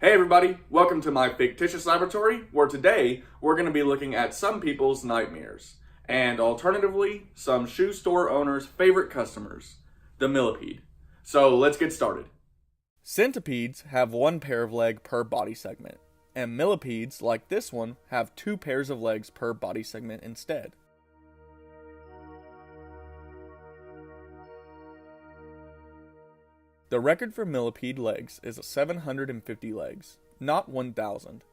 Hey everybody, welcome to my fictitious laboratory, where today we're going to be looking at some people's nightmares, and alternatively, some shoe store owners' favorite customers, the millipede. So let's get started. Centipedes have one pair of legs per body segment, and millipedes, like this one, have two pairs of legs per body segment instead. The record for millipede legs is 750 legs, not 1,000.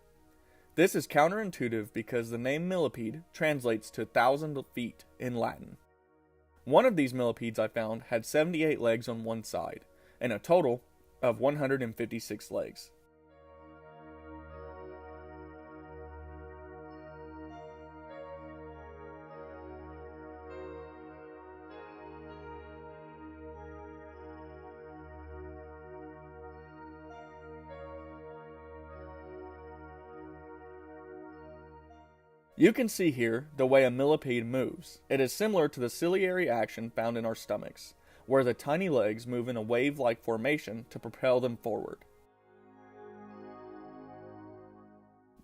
This is counterintuitive because the name millipede translates to 1,000 feet in Latin. One of these millipedes I found had 78 legs on one side, and a total of 156 legs. You can see here the way a millipede moves. It is similar to the ciliary action found in our stomachs, where the tiny legs move in a wave-like formation to propel them forward.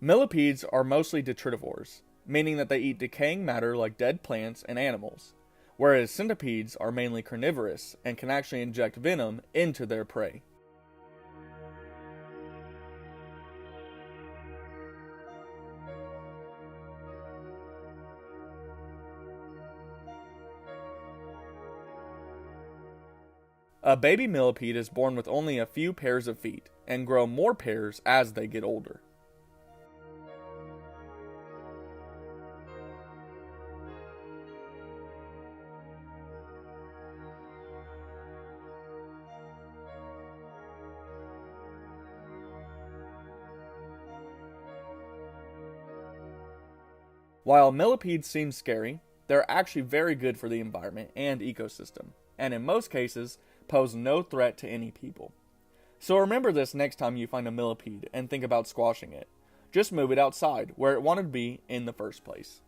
Millipedes are mostly detritivores, meaning that they eat decaying matter like dead plants and animals, whereas centipedes are mainly carnivorous and can actually inject venom into their prey. A baby millipede is born with only a few pairs of feet, and grow more pairs as they get older. While millipedes seem scary, they're actually very good for the environment and ecosystem, and in most cases, pose no threat to any people. So remember this next time you find a millipede and think about squashing it. Just move it outside where it wanted to be in the first place.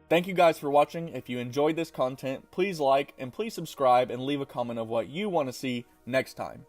Thank you guys for watching. If you enjoyed this content, please like and please subscribe and leave a comment of what you want to see next time.